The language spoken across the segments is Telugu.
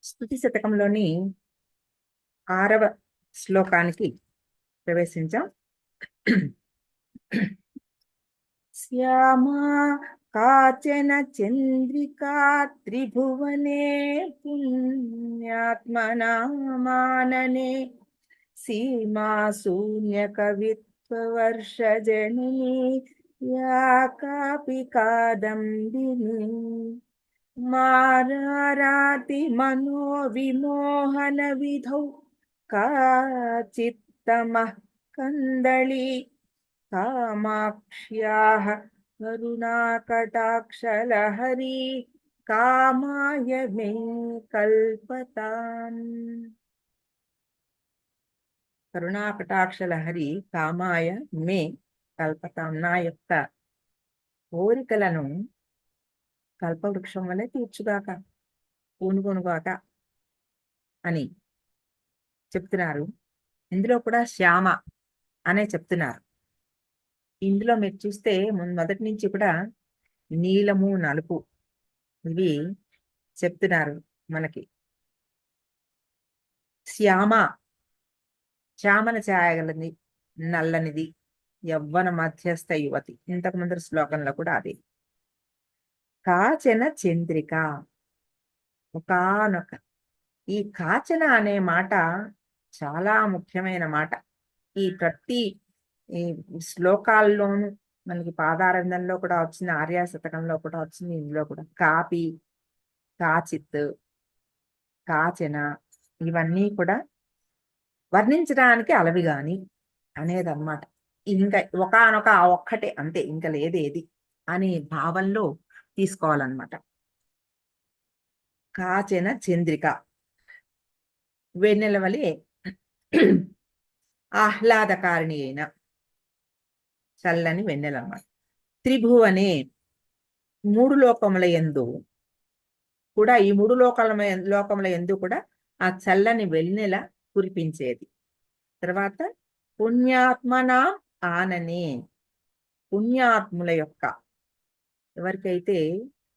స్తుతి శతకంలోని 6వ శ్లోకానికి ప్రవేశించాం. శ్యామా కాచన చంద్రికా త్రిభువనే పుణ్యాత్మనామాననే సీమా శూన్య కవిత్వ వర్ష జననీ యా కాపి కాదంబిని మారారాతి మనో విమోహన విధౌ కాచిత్తమః కందళి కామాక్ష్యాః కరుణాకటాక్షలహరి కామాయ మే కల్పతాం. కరుణాకటాక్షలహరి కామాయ మే కల్పతాం. నా యొక్క కోరికలను కల్పవృక్షం వలె తీర్చుగాక, పూనుకొనుగాక అని చెప్తున్నారు. ఇందులో కూడా శ్యామ అనే చెప్తున్నారు. ఇందులో మీరు చూస్తే మొదటి నుంచి కూడా నీలము, నలుపు ఇవి చెప్తున్నారు మనకి. శ్యామ, శ్యామల ఛాయగలది, నల్లనిది, యవ్వన మధ్యస్థ యువతి. ఇంతకు ముందు శ్లోకంలో కూడా అదే. కాచన చంద్రిక, ఒకానొక. ఈ కాచన అనే మాట చాలా ముఖ్యమైన మాట. ఈ ప్రతి ఈ శ్లోకాల్లోనూ మనకి పాదారంధంలో కూడా వచ్చింది, ఆర్యా శతకంలో కూడా వచ్చింది, ఇందులో కూడా కాపి, కాచిత్, కాచన ఇవన్నీ కూడా వర్ణించడానికి అలవిగాని అనేదన్నమాట. ఇంకా ఒకానొక ఆ ఒక్కటే అంతే, ఇంకా లేదేది అనే భావంలో తీసుకోవాలన్నమాట. కాచెన చంద్రిక, వెన్నెల వలె ఆహ్లాదకారిణి అయిన చల్లని వెన్నెల అన్నమాట. త్రిభువనే, మూడు లోకముల యందు కూడా, ఈ మూడు లోకముల యందు కూడా ఆ చల్లని వెన్నెల కురిపించేది. తర్వాత పుణ్యాత్మన ఆననే, పుణ్యాత్ముల యొక్క, ఎవరికైతే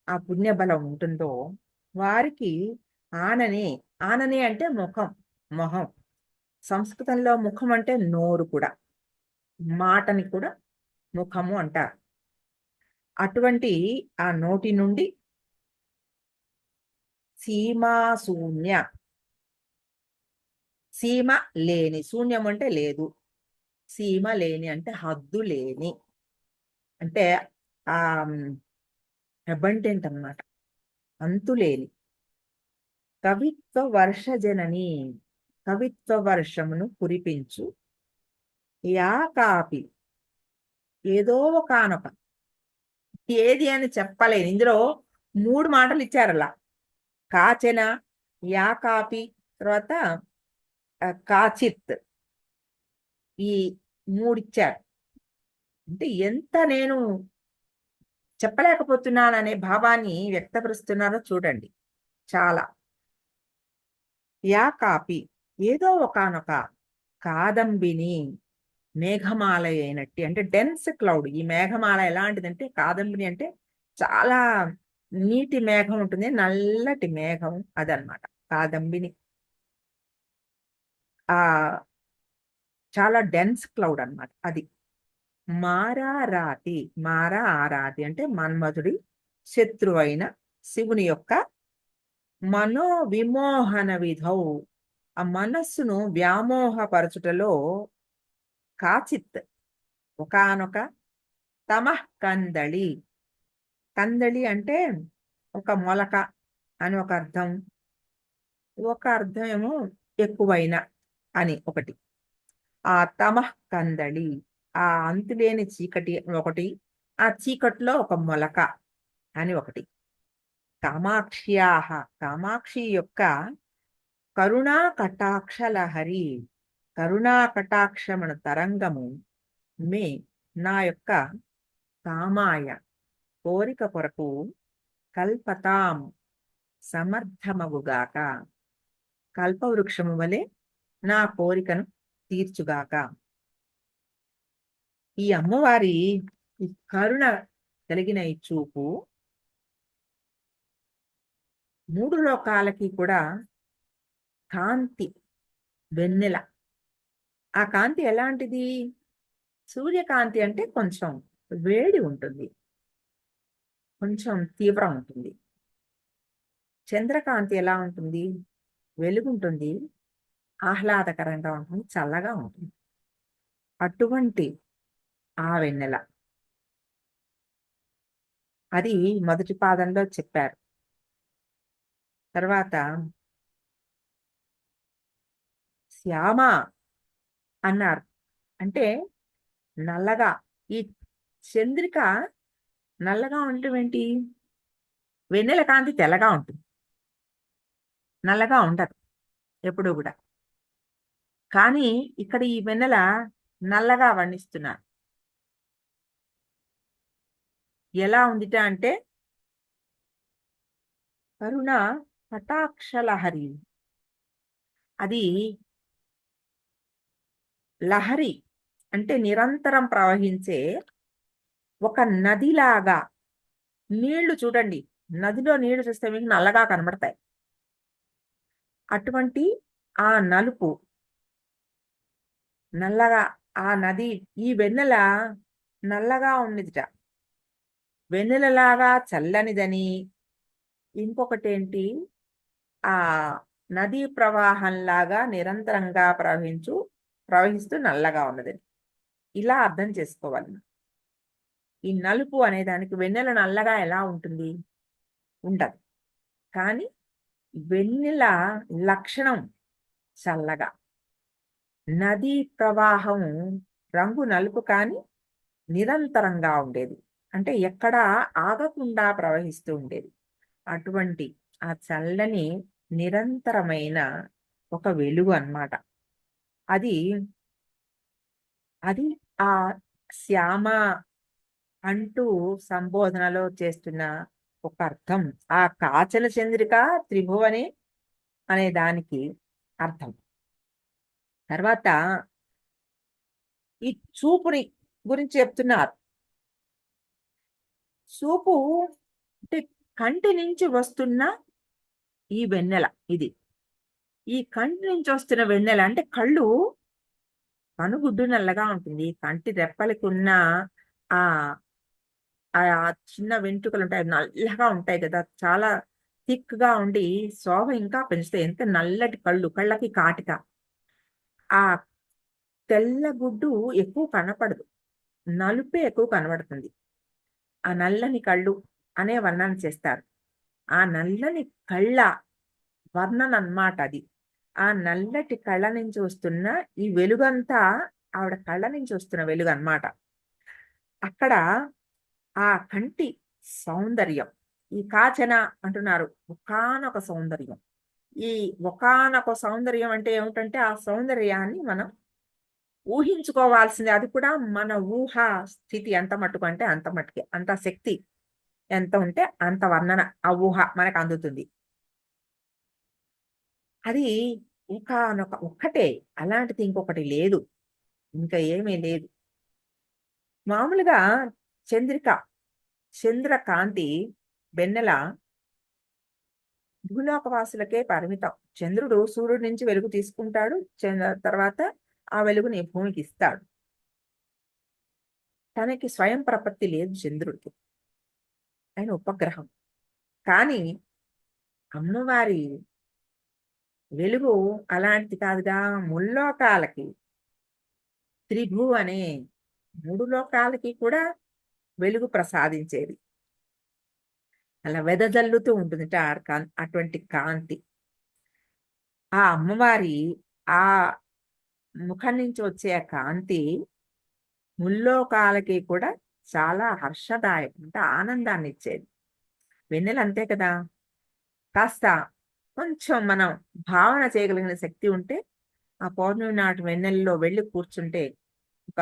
ఆ పుణ్యబలం ఉంటుందో వారికి ఆననే. ఆననే అంటే ముఖం, మొహం. సంస్కృతంలో ముఖం అంటే నోరు కూడా, మాటని కూడా ముఖము అంటారు. అటువంటి ఆ నోటి నుండి సీమా శూన్య, సీమ లేని, శూన్యం అంటే లేదు, సీమ లేని అంటే హద్దు లేని, అంటే ఆ అబండెంట్ అన్నమాట, అంతులేని. కవిత్వ వర్ష జనని, కవిత్వ వర్షమును కురిపించు. యా కాపి, ఏదో ఒకనొక, ఏది అని చెప్పలేని. ఇందులో 3 మాటలు ఇచ్చారు అలా. కాచెన, యా కాపి, తర్వాత కాచిత్, ఈ 3 ఇచ్చారు. అంటే ఎంత నేను చెప్పలేకపోతున్నాననే భావాన్ని వ్యక్తపరుస్తున్నారో చూడండి. చాలా. యా కాపి, ఏదో ఒకనొక, కాదంబిని, మేఘమాల అయినట్టి, అంటే డెన్స్ క్లౌడ్. ఈ మేఘమాల ఎలాంటిదంటే, కాదంబిని అంటే చాలా నీటి మేఘం ఉంటుంది, నల్లటి మేఘం అదనమాట కాదంబిని. ఆ చాలా డెన్స్ క్లౌడ్ అన్నమాట అది. మారారాతి, మారా ఆరాతి అంటే మన్మధుడి శత్రువైన శివుని యొక్క మనో విమోహన విధౌ, ఆ మనస్సును వ్యామోహపరచుటలో కాచిత్, ఒకానొక, తమః కందళి. కందళి అంటే ఒక మొలక అని ఒక అర్థం, ఒక అర్థం ఏమో ఎక్కువైన అని ఒకటి. ఆ తమః కందళి, ఆ అంతులేని చీకటి ఒకటి, ఆ చీకట్లో ఒక మొలక అని ఒకటి. కామాక్ష్యాహ, కామాక్షి యొక్క కరుణా కటాక్ష లహరి, కరుణా కటాక్షమున తరంగము మే, నా యొక్క కామాయ, కోరిక కొరకు, కల్పతాం, సమర్థమగుగాక, కల్పవృక్షము వలె నా కోరికను తీర్చుగాక. ఈ అమ్మవారి ఈ కరుణ కలిగిన ఈ చూపు 3 లోకాలకి కూడా కాంతి, వెన్నెల. ఆ కాంతి ఎలాంటిది? సూర్యకాంతి అంటే కొంచెం వేడి ఉంటుంది, కొంచెం తీవ్రం ఉంటుంది. చంద్రకాంతి ఎలా ఉంటుంది? వెలుగుంటుంది, ఆహ్లాదకరంగా ఉంటుంది, చల్లగా ఉంటుంది. అటువంటి ఆ వెన్నెల, అది మొదటి పాదంలో చెప్పారు. తర్వాత శ్యామ అన్నారు. అంటే నల్లగా. ఈ చంద్రిక నల్లగా ఉండటం ఏంటి? వెన్నెల కాంతి తెల్లగా ఉంటుంది, నల్లగా ఉండదు ఎప్పుడూ కూడా. కానీ ఇక్కడ ఈ వెన్నెల నల్లగా వర్ణిస్తున్నారు. ఎలా ఉందిట అంటే కరుణ కటాక్షలహరి. అది లహరి అంటే నిరంతరం ప్రవహించే ఒక నదిలాగా. నీళ్లు చూడండి, నదిలో నీళ్లు చూస్తే మీకు నల్లగా కనబడతాయి. అటువంటి ఆ నలుపు, నల్లగా ఆ నది, ఈ వెన్నెల నల్లగా ఉన్నదిట. వెన్నెలలాగా చల్లనిదని, ఇంకొకటేంటి, ఆ నదీ ప్రవాహంలాగా నిరంతరంగా ప్రవహిస్తూ నల్లగా ఉన్నదని. ఇలా అర్థం చేసుకోవాలి. ఈ నలుపు అనే దానికి వెన్నెల నల్లగా ఎలా ఉంటుంది? ఉండదు. కానీ వెన్నెల లక్షణం చల్లగా. నదీ ప్రవాహం రంగు నలుపు కానీ నిరంతరంగా ఉండేది. అంటే ఎక్కడా ఆగకుండా ప్రవహిస్తూ ఉండేది. అటువంటి ఆ చల్లని నిరంతరమైన ఒక వెలుగు అన్నమాట. అది అది ఆ శ్యామ అంటూ సంబోధనలో చేస్తున్న ఒక అర్థం. ఆ కాచల చంద్రిక త్రిభువని అనే దానికి అర్థం. తర్వాత ఈ చూపుని గురించి చెప్తున్నారు. చూపు అంటే కంటి నుంచి వస్తున్న ఈ వెన్నెల. ఇది ఈ కంటి నుంచి వస్తున్న వెన్నెల అంటే కనుగుడ్డు నల్లగా ఉంటుంది. కంటి రెప్పలకి ఉన్న ఆ ఆ చిన్న వెంట్రుకలు ఉంటాయి, నల్లగా ఉంటాయి కదా, చాలా థిక్ గా ఉండి శోభ ఇంకా పెంచుతాయి. ఎంత నల్లటి కళ్ళకి కాటిక. ఆ తెల్ల గుడ్డు ఎక్కువ కనపడదు, నలుపే ఎక్కువ కనబడుతుంది. ఆ నల్లని కళ్ళు అనే వర్ణన చేస్తారు. ఆ నల్లని కళ్ళ వర్ణన అన్నమాట అది. ఆ నల్లటి కళ్ళ నుంచి వస్తున్న ఈ వెలుగంతా ఆవిడ కళ్ళ నుంచి వస్తున్న వెలుగు అన్నమాట. అక్కడ ఆ కంటి సౌందర్యం. ఈ కాచన అంటున్నారు ఒకానొక సౌందర్యం. ఈ ఒకానొక సౌందర్యం అంటే ఏమిటంటే ఆ సౌందర్యాన్ని మనం ఊహించుకోవాల్సింది. అది కూడా మన ఊహా స్థితి ఎంత మట్టుకు అంటే అంత మట్టుకే, అంత శక్తి ఎంత ఉంటే అంత వర్ణన ఆ ఊహ మనకు అందుతుంది. అది ఒక్కటే, అలాంటిది ఇంకొకటి లేదు, ఇంకా ఏమీ లేదు. మామూలుగా చంద్రిక, చంద్రకాంతి, వెన్నెల భూలోకవాసులకే పరిమితం. చంద్రుడు సూర్యుడి నుంచి వెలుగు తీసుకుంటాడు, తర్వాత ఆ వెలుగుని భూమికి ఇస్తాడు. తనకి స్వయం ప్రపత్తి లేదు చంద్రుడికి, ఆయన ఉపగ్రహం. కానీ అమ్మవారి వెలుగు అలాంటిది కాదుగా. ముల్లోకాలకి, త్రిభు అనే 3 లోకాలకి కూడా వెలుగు ప్రసాదించేది. అలా వెదజల్లుతూ ఉంటుందిట అటువంటి కాంతి. ఆ అమ్మవారి ఆ ముఖం నుంచి వచ్చే ఆ కాంతి ముల్లోకాలకి కూడా చాలా హర్షదాయకం, అంటే ఆనందాన్ని ఇచ్చేది. వెన్నెల అంతే కదా. కాస్త కొంచెం మనం భావన చేయగలిగిన శక్తి ఉంటే ఆ పౌర్ణమి నాటి వెన్నెలలో వెళ్ళి కూర్చుంటే ఒక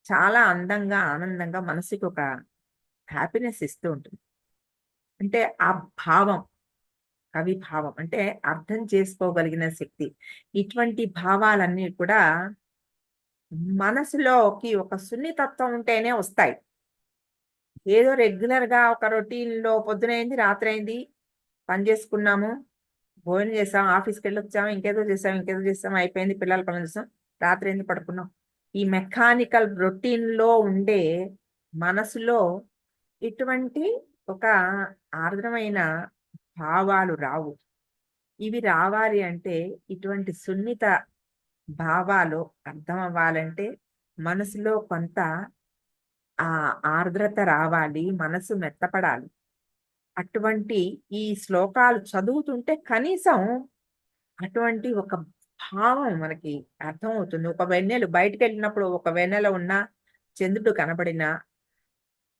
చాలా అందంగా, ఆనందంగా మనసుకి ఒక హ్యాపీనెస్ ఇస్తూ ఉంటుంది. అంటే ఆ భావం, కవి భావం అంటే అర్థం చేసుకోగలిగిన శక్తి. ఇటువంటి భావాలన్నీ కూడా మనసులోకి ఒక సున్నితత్వం ఉంటేనే వస్తాయి. ఏదో రెగ్యులర్ గా ఒక రొటీన్ లో పొద్దునైంది రాత్రి అయింది పని చేసుకున్నాము, భోజనం చేసాం, ఆఫీస్కి వెళ్ళి వచ్చాం, ఇంకేదో చేసాం, అయిపోయింది, పిల్లల పనులు చేసాం, రాత్రి ఎందుకు పడుకున్నాం. ఈ మెకానికల్ రొటీన్ లో ఉండే మనసులో ఇటువంటి ఒక ఆర్ద్రమైన భావాలు రావు. ఇవి రావాలి అంటే, ఇటువంటి సున్నిత భావాలు అర్థం అవ్వాలంటే మనసులో కొంత ఆ ఆర్ద్రత రావాలి, మనసు మెత్తపడాలి. అటువంటి ఈ శ్లోకాలు చదువుతుంటే కనీసం అటువంటి ఒక భావం మనకి అర్థమవుతుంది. ఒక వెన్నెలు బయటికెళ్ళినప్పుడు ఒక వెన్నెల ఉన్నా, చంద్రుడు కనబడినా,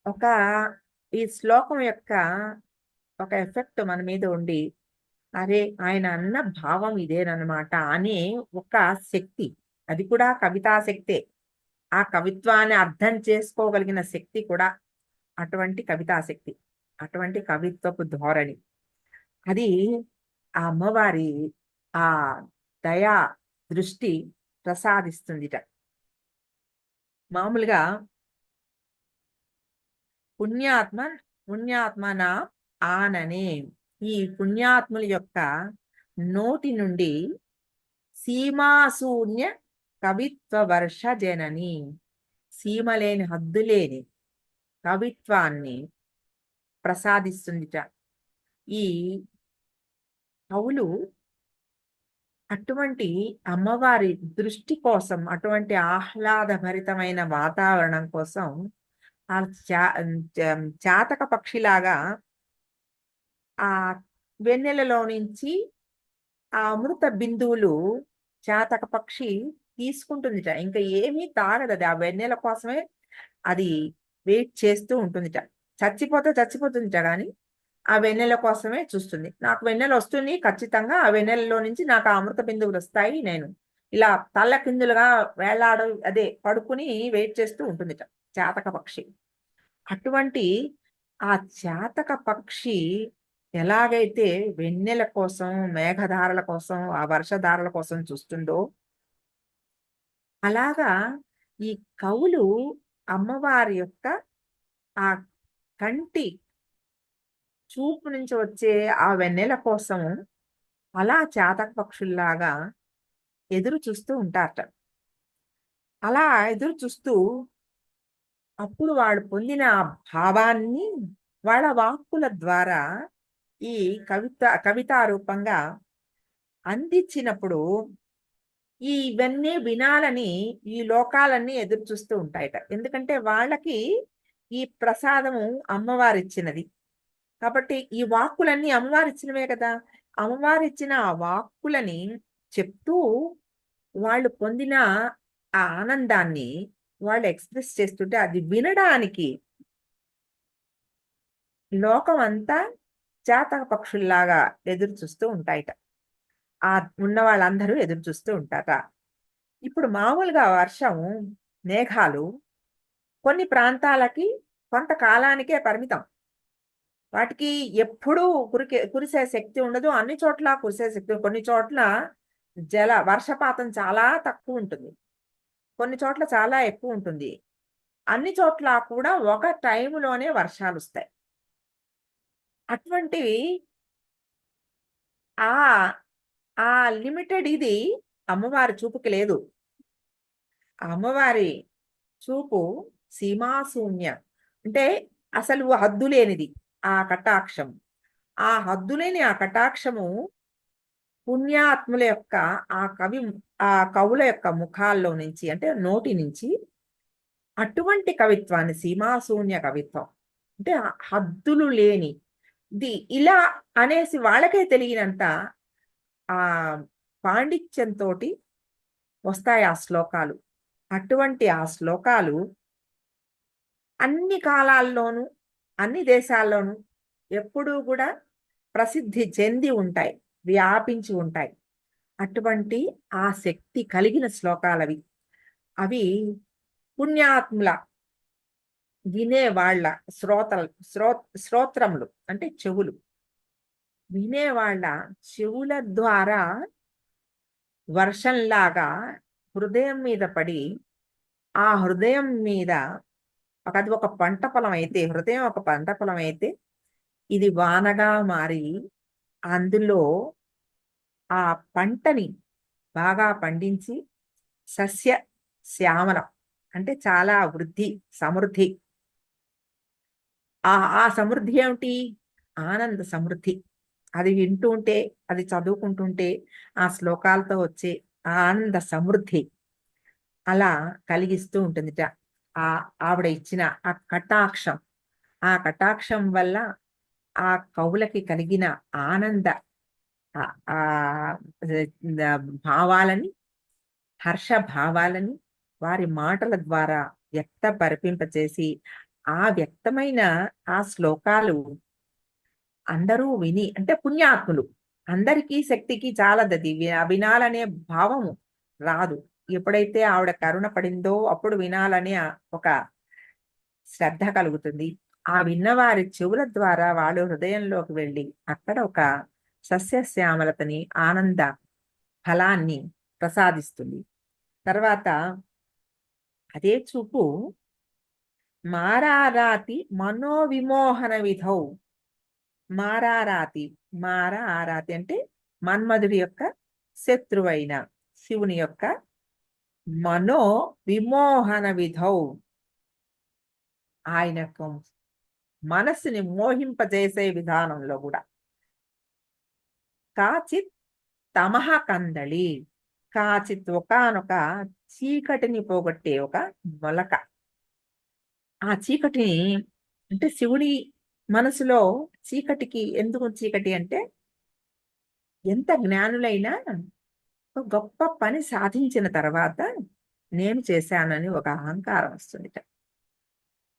ఒక ఈ శ్లోకం యొక్క ఒక ఎఫెక్ట్ మన మీద ఉండి, అరే! ఆయన అన్న భావం ఇదేననమాట అనే ఒక శక్తి. అది కూడా కవితా శక్తే. ఆ కవిత్వాన్ని అర్థం చేసుకోగలిగిన శక్తి కూడా అటువంటి కవితా శక్తి. అటువంటి కవిత్వపు ధోరణి. అది ఆ అమ్మవారి ఆ దయా దృష్టి ప్రసాదిస్తుందిట. మామూలుగా పుణ్యాత్మ పుణ్యాత్మన ఆననే, ఈ పుణ్యాత్ముల యొక్క నోటి నుండి సీమాశూన్య కవిత్వ వర్ష జనని, సీమలేని హద్దులేని కవిత్వాన్ని ప్రసాదిస్తుందిట. ఈ కవులు అటువంటి అమ్మవారి దృష్టి కోసం, అటువంటి ఆహ్లాదభరితమైన వాతావరణం కోసం ఆ చాతక పక్షిలాగా ఆ వెన్నెలలో నుంచి ఆ అమృత బిందువులు చాతక పక్షి తీసుకుంటుందిట. ఇంకా ఏమీ తాగదు అది. ఆ వెన్నెల కోసమే అది వెయిట్ చేస్తూ ఉంటుందిట. చచ్చిపోతే చచ్చిపోతుందిట గాని ఆ వెన్నెల కోసమే చూస్తుంది. నాకు వెన్నెల వస్తుంది ఖచ్చితంగా. ఆ వెన్నెలలో నుంచి నాకు ఆ అమృత బిందువులు వస్తాయి. నేను ఇలా తల్లకిందులుగా అదే పడుకుని వెయిట్ చేస్తూ ఉంటుందిట చాతక పక్షి. అటువంటి ఆ చాతక పక్షి ఎలాగైతే వెన్నెల కోసం, మేఘధారల కోసం, ఆ వర్షధారల కోసం చూస్తుందో, అలాగా ఈ కవులు అమ్మవారి యొక్క ఆ కంటి చూపు నుంచి వచ్చే ఆ వెన్నెల కోసం అలా చాతక పక్షుల్లాగా ఎదురు చూస్తూ ఉంటారట. అలా ఎదురు చూస్తూ అప్పుడు వాళ్ళు పొందిన ఆ భావాన్ని వాళ్ళ వాక్కుల ద్వారా ఈ కవితా రూపంగా అందించినప్పుడు ఇవన్నీ వినాలని ఈ లోకాలన్నీ ఎదురు చూస్తూ ఉంటాయట. ఎందుకంటే వాళ్ళకి ఈ ప్రసాదము అమ్మవారిచ్చినది. కాబట్టి ఈ వాక్కులన్నీ అమ్మవారిచ్చినవే కదా! అమ్మవారిచ్చిన ఆ వాక్కులని చెప్తూ వాళ్ళు పొందిన ఆ ఆనందాన్ని వాళ్ళు ఎక్స్‌ప్రెస్ చేస్తుంటే అది వినడానికి లోకమంతా చాతక పక్షుల్లాగా ఎదురు చూస్తూ ఉంటాయట. ఆ ఉన్న వాళ్ళందరూ ఎదురు చూస్తూ ఉంటారట. ఇప్పుడు మామూలుగా వర్షం, మేఘాలు కొన్ని ప్రాంతాలకి కొంతకాలానికే పరిమితం. వాటికి ఎప్పుడూ కురిసే శక్తి ఉండదు. అన్ని చోట్ల కురిసే శక్తి, కొన్ని చోట్ల వర్షపాతం చాలా తక్కువుంటుంది. కొన్ని చోట్ల చాలా ఎక్కువుంటుంది. అన్ని చోట్ల కూడా ఒక టైములోనే వర్షాలొస్తాయి. అటువంటివి ఆ ఆ లిమిటెడ్ ఇది అమ్మవారి చూపుకి లేదు. ఆ అమ్మవారి చూపు సీమాశూన్య. అంటే అసలు హద్దులేనిది ఆ కటాక్షం. ఆ హద్దులేని ఆ కటాక్షము పుణ్యాత్ముల యొక్క ఆ కవుల యొక్క ముఖాల్లో నుంచి, అంటే నోటి నుంచి అటువంటి కవిత్వాన్ని, సీమాశూన్య కవిత్వం. అంటే హద్దులు లేని ఇలా అనేసి వాళ్ళకే తెలియనంత ఆ పాండిత్యంతోటి వస్తాయి ఆ శ్లోకాలు. అటువంటి ఆ శ్లోకాలు అన్ని కాలాల్లోనూ, అన్ని దేశాల్లోనూ ఎప్పుడూ కూడా ప్రసిద్ధి చెంది ఉంటాయి. వ్యాపించి ఉంటాయి. అటువంటి ఆ శక్తి కలిగిన శ్లోకాలవి. అవి పుణ్యాత్ముల వినేవాళ్ళ శ్రోత్రములు అంటే చెవులు. వినేవాళ్ళ చెవుల ద్వారా వర్షంలాగా హృదయం మీద పడి, ఆ హృదయం మీద అది ఒక పంట పొలం అయితే, హృదయం ఒక పంట పొలం అయితే, ఇది వానగా మారి అందులో ఆ పంటని బాగా పండించి సస్య శ్యామలం అంటే చాలా వృద్ధి, సమృద్ధి. ఆ ఆ సమృద్ధి ఏమిటి? ఆనంద సమృద్ధి. అది వింటూ ఉంటే, అది చదువుకుంటుంటే, ఆ శ్లోకాలతో వచ్చే ఆ ఆనంద సమృద్ధి అలా కలిగిస్తూ ఉంటుందిట. ఆవిడ ఇచ్చిన ఆ కటాక్షం. ఆ కటాక్షం వల్ల ఆ కవులకి కలిగిన ఆనంద ఆహ్, ఆహ్, భావాలని, హర్ష భావాలని వారి మాటల ద్వారా వ్యక్తపరిపింపచేసి, ఆ వ్యక్తమైన ఆ శ్లోకాలు అందరూ విని అంటే పుణ్యాత్ములు. అందరికీ శక్తికి చాలదది. వినాలనే భావము రాదు. ఎప్పుడైతే ఆవిడ కరుణ పడిందో అప్పుడు వినాలనే ఒక శ్రద్ధ కలుగుతుంది. ఆ విన్నవారి చెవుల ద్వారా వాళ్ళు హృదయంలోకి వెళ్ళి అక్కడ ఒక సస్యశ్యామలతని, ఆనంద ఫలాన్ని ప్రసాదిస్తుంది. తర్వాత అదే చూపు మారారాతి మనోవిమోహన విధౌ. మారారాతి. మార ఆరాతి అంటే మన్మధుడి యొక్క శత్రువైన శివుని యొక్క మనో విమోహన విధౌ. ఆయన యొక్క మనస్సుని మోహింపజేసే విధానంలో కూడా కాచిత్ తమహ కందళి. కాచిత్ ఒకానొక చీకటిని పోగొట్టే ఒక మొలక. ఆ చీకటిని అంటే శివుడి మనసులో చీకటికి ఎందుకు చీకటి అంటే ఎంత జ్ఞానులైనా ఒక గొప్ప పని సాధించిన తర్వాత నేను చేశానని ఒక అహంకారం వస్తుందిట.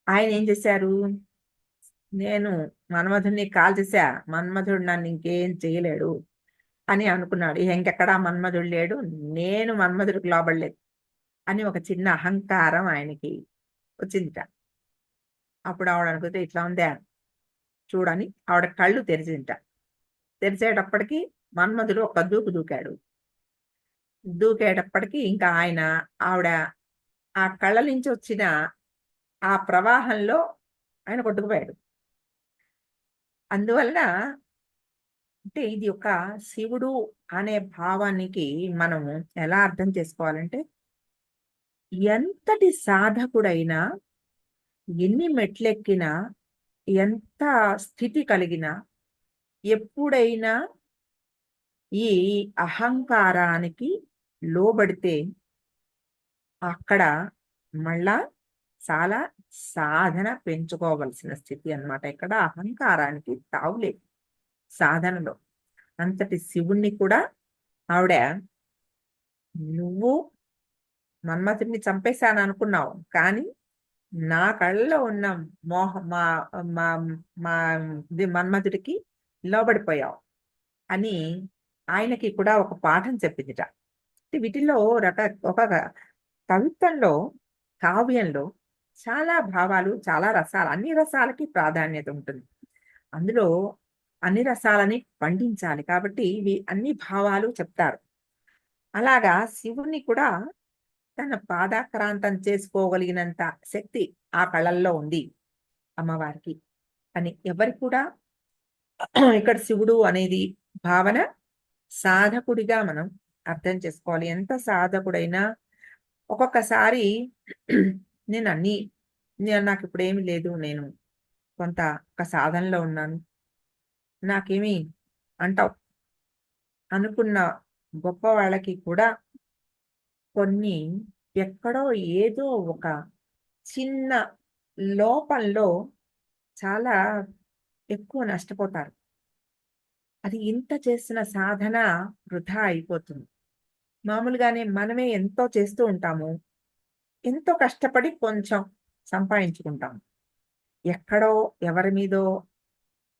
ఆయన ఏం చేశారు? నేను మన్మధుడిని కాల్చేశా. మన్మధుడు నన్ను ఇంకేం చేయలేడు అని అనుకున్నాడు. ఇంకెక్కడా మన్మధుడు లేడు. నేను మన్మధుడికి లోబడలేదు అని ఒక చిన్న అహంకారం ఆయనకి వచ్చిందిట. అప్పుడు ఆవిడ అనుకుంటే ఇట్లా ఉందా చూడని ఆవిడ కళ్ళు తెరిచిందిట. తెరిచేటప్పటికి మన్మధుడు ఒక దూకు దూకాడు. దూకేటప్పటికి ఇంకా ఆయన ఆవిడ ఆ కళ్ళ నుంచి వచ్చిన ఆ ప్రవాహంలో ఆయన కొట్టుకుపోయాడు. అందువలన అంటే ఇది ఒక శివుడు అనే భావానికి మనము ఎలా అర్థం చేసుకోవాలంటే ఎంతటి సాధకుడైనా ఎన్ని మెట్లెక్కినా ఎంత స్థితి కలిగినా ఎప్పుడైనా ఈ అహంకారానికి లోబడితే అక్కడ మళ్ళా చాలా సాధన పెంచుకోవలసిన స్థితి అన్నమాట. ఇక్కడ అహంకారానికి తావులేదు సాధనలో. అంతటి శివుణ్ణి కూడా ఆవిడ నువ్వు మన్మథుడిని చంపేశాను అనుకున్నావు. కానీ నా కళ్ళలో ఉన్న మోహ మా మా మా ఇది మన్మథుడికి లోబడిపోయావు అని ఆయనకి కూడా ఒక పాఠం చెప్పిందిట. అంటే వీటిల్లో ఒక కవిత్వంలో, కావ్యంలో చాలా భావాలు, చాలా రసాలు అన్ని రసాలకి ప్రాధాన్యత ఉంటుంది. అందులో అన్ని రసాలని పండించాలి. కాబట్టి ఇవి అన్ని భావాలు చెప్తారు. అలాగా శివుణ్ణి కూడా తన పాదాక్రాంతం చేసుకోగలిగినంత శక్తి ఆ కళల్లో ఉంది అమ్మవారికి అని ఎవరు కూడా ఇక్కడ శివుడు అనేది భావన సాధకుడిగా మనం అర్థం చేసుకోవాలి. ఎంత సాధకుడైనా ఒక్కొక్కసారి నేను అన్ని నాకు ఇప్పుడు ఏమి లేదు. నేను కొంత ఒక సాధనలో ఉన్నాను. నాకేమి అంటావు అనుకున్న గొప్ప వాళ్ళకి కూడా కొన్ని ఎక్కడో ఏదో ఒక చిన్న లోపంలో చాలా ఎక్కువ నష్టపోతారు. అది ఇంత చేసిన సాధన వృధా అయిపోతుంది. మామూలుగానే మనమే ఎంతో చేస్తూ ఉంటాము. ఎంతో కష్టపడి కొంచెం సంపాదించుకుంటాం. ఎక్కడో ఎవరి మీదో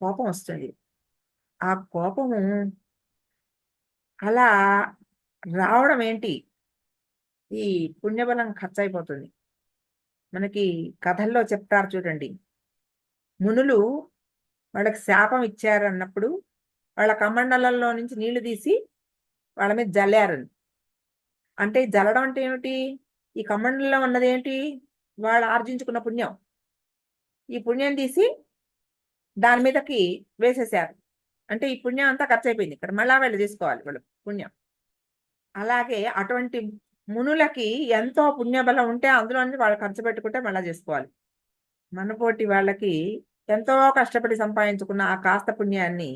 కోపం వస్తుంది. ఆ కోపము అలా రావడం ఏంటి? ఈ పుణ్యబలం ఖర్చయిపోతుంది. మనకి కథల్లో చెప్తారు చూడండి. మునులు వాళ్ళకి శాపం ఇచ్చారన్నప్పుడు వాళ్ళ కమండలంలో నుంచి నీళ్లు తీసి వాళ్ళ మీద జల్లారని. అంటే జల్లడం అంటే ఏమిటి? ఈ కమండలంలో ఉన్నదేంటి? వాళ్ళు ఆర్జించుకున్న పుణ్యం. ఈ పుణ్యం తీసి దాని మీదకి వేసేశారు. అంటే ఈ పుణ్యం అంతా ఖర్చు అయిపోయింది, ఇక్కడ మళ్ళా వెళ్ళి తీసుకోవాలి వాళ్ళు పుణ్యం. అలాగే అటువంటి మునులకి ఎంతో పుణ్యబలం ఉంటే అందులోని వాళ్ళు ఖర్చు పెట్టుకుంటే మళ్ళా చేసుకోవాలి. మనపోటి వాళ్ళకి ఎంతో కష్టపడి సంపాదించుకున్న ఆ కాస్త పుణ్యాన్ని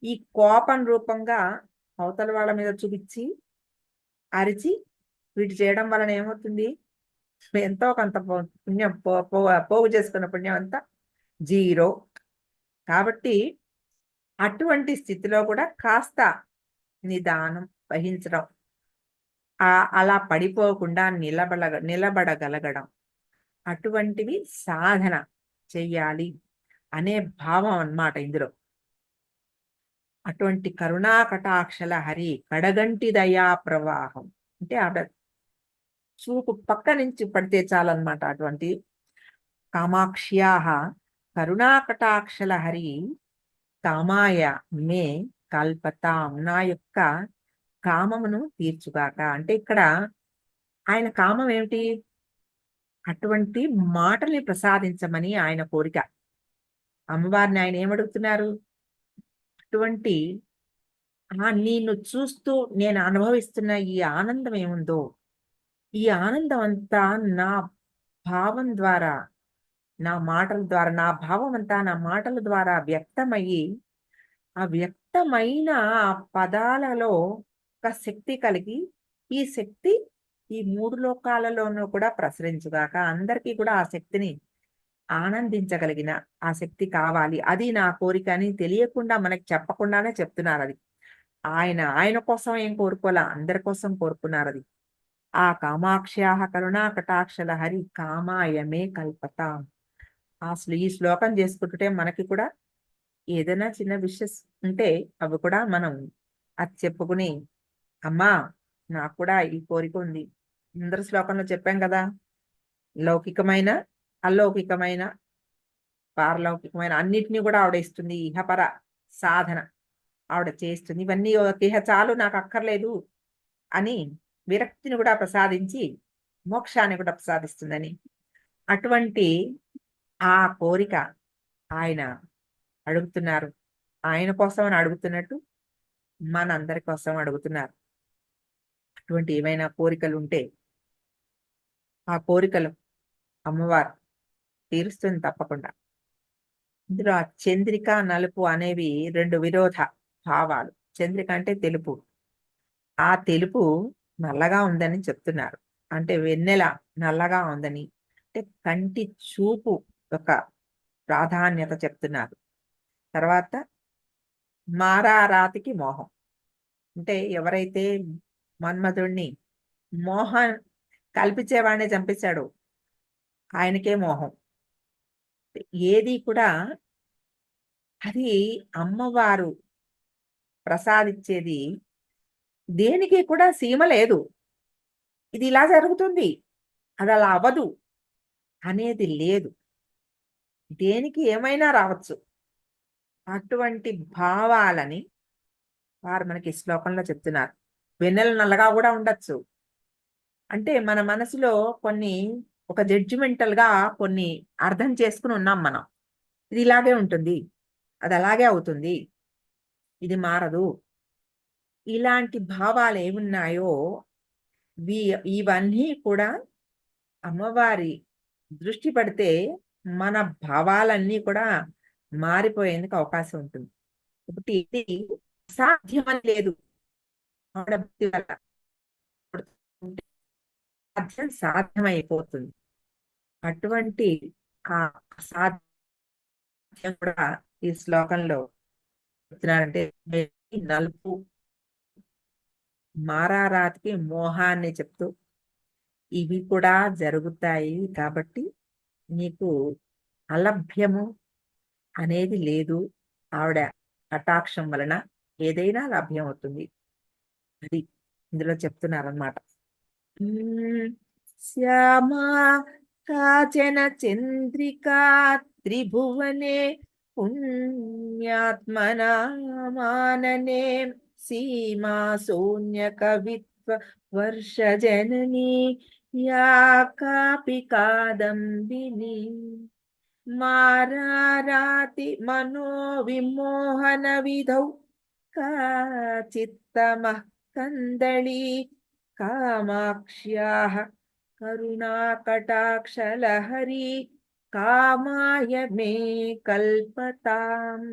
ఈ కోపం రూపంగా అవతల వాళ్ళ మీద చూపించి అరిచి వీటి చేయడం వలన ఏమవుతుంది, ఎంతో కొంత పుణ్యం పోగు చేసుకున్న పుణ్యం అంతా జీరో. కాబట్టి అటువంటి స్థితిలో కూడా కాస్త నిదానం వహించడం, అలా పడిపోకుండా నిలబడగలగడం, అటువంటివి సాధన చెయ్యాలి అనే భావం అన్నమాట ఇందులో. అటువంటి కరుణా కటాక్షల హరి కడగంటి దయా ప్రవాహం అంటే ఆవిడ చూపు పక్క నుంచి పడితే చాలన్నమాట. అటువంటి కామాక్ష్యాహ కరుణా కటాక్షల హరి కామాయ మే కల్పతాం, నా యొక్క కామమును తీర్చుగాక. అంటే ఇక్కడ ఆయన కామం ఏమిటి, అటువంటి మాటల్ని ప్రసాదించమని ఆయన కోరిక. అమ్మవారిని ఆయన ఏమడుగుతున్నారు, అటువంటి నిన్ను చూస్తూ నేను అనుభవిస్తున్న ఈ ఆనందం ఏముందో, ఈ ఆనందం అంతా నా భావం ద్వారా, నా మాటల ద్వారా, నా భావం అంతా నా మాటల ద్వారా వ్యక్తమయ్యి, ఆ వ్యక్తమైన ఆ పదాలలో ఒక శక్తి కలిగి, ఈ శక్తి ఈ మూడు లోకాలలోనూ కూడా ప్రసరించుగాక. అందరికీ కూడా ఆ శక్తిని ఆనందించగలిగిన ఆ శక్తి కావాలి, అది నా కోరిక అని తెలియకుండా మనకి చెప్పకుండానే చెప్తున్నారు. అది ఆయన కోసం ఏం కోరుకోలే, అందరి కోసం కోరుకున్నారు. అది ఆ కామాక్ష్యాహ కరుణా కటాక్షల హరి కామాయమే కల్పత. అసలు ఈ శ్లోకం చేసుకుంటుంటే మనకి కూడా ఏదైనా చిన్న విషెస్ ఉంటే అవి కూడా మనం అది చెప్పుకుని, అమ్మా నాకు కూడా ఈ కోరిక ఉంది. ముందర శ్లోకంలో చెప్పాం కదా, లౌకికమైన అలౌకికమైన పారలౌకికమైన అన్నిటినీ కూడా ఆవిడ ఇస్తుంది. ఇహపర సాధన ఆవిడ చేస్తుంది. ఇవన్నీ ఇహ చాలు నాకు అక్కర్లేదు అని విరక్తిని కూడా ప్రసాదించి మోక్షాన్ని కూడా ప్రసాదిస్తుందని, అటువంటి ఆ కోరిక ఆయన అడుగుతున్నారు. ఆయన కోసం అని అడుగుతున్నట్టు మనందరి కోసం అడుగుతున్నారు. అటువంటి ఏమైనా కోరికలు ఉంటే ఆ కోరికలు అమ్మవారు తీరుస్తుంది తప్పకుండా. ఇందులో ఆ చంద్రిక నలుపు అనేవి రెండు విరోధ భావాలు. చంద్రిక అంటే తెలుపు, ఆ తెలుపు నల్లగా ఉందని చెప్తున్నారు. అంటే వెన్నెల నల్లగా ఉందని, అంటే కంటి చూపు యొక్క ప్రాధాన్యత చెప్తున్నారు. తర్వాత మారారాతికి మోహం, అంటే ఎవరైతే మన్మధుడిని మోహం కల్పించేవాడిని చంపేశాడు, ఆయనకే మోహం. ఏది కూడా అది అమ్మవారు ప్రసాదించేది దేనికి కూడా సీమ లేదు. ఇది ఇలా జరుగుతుంది, అది అలా అవ్వదు అనేది లేదు. దేనికి ఏమైనా రావచ్చు. అటువంటి భావాలని వారు మనకి ఈ శ్లోకంలో చెప్తున్నారు. వెన్నెల నల్లగా కూడా ఉండొచ్చు. అంటే మన మనసులో కొన్ని ఒక జడ్జిమెంటల్ గా కొన్ని అర్థం చేసుకుని ఉన్నాం మనం. ఇది ఇలాగే ఉంటుంది, అది అలాగే అవుతుంది, ఇది మారదు. ఇలాంటి భావాలు ఏమున్నాయో ఇవన్నీ కూడా అమ్మవారి దృష్టి పడితే మన భావాలన్నీ కూడా మారిపోయేందుకు అవకాశం ఉంటుంది. ఒకటి ఇది సాధ్యమని లేదు, ఆవిడ భక్తి వల్ల సాధ్యం సాధ్యమైపోతుంది. అటువంటి ఆ సాధ్యం కూడా ఈ శ్లోకంలో చెప్తున్నారంటే, నలుపు మారారాతికి మోహాన్ని చెప్తూ ఇవి కూడా జరుగుతాయి కాబట్టి నీకు అలభ్యము అనేది లేదు, ఆవిడ కటాక్షం వలన ఏదైనా లభ్యం అవుతుంది. అది ఇందులో చెప్తున్నారన్నమాట. శ్యామా కాచన చంద్రికా త్రిభువనే పుణ్యాత్మనా మాననే సీమా శూన్య కవిత్వ వర్ష జననీ యా కాపి కాదంబిని. माराराति मनोविमोहनविधौ काचित्तमः कन्दली कामाक्ष्याः करुणाकटाक्षलहरी कामाय मे कल्पताम्।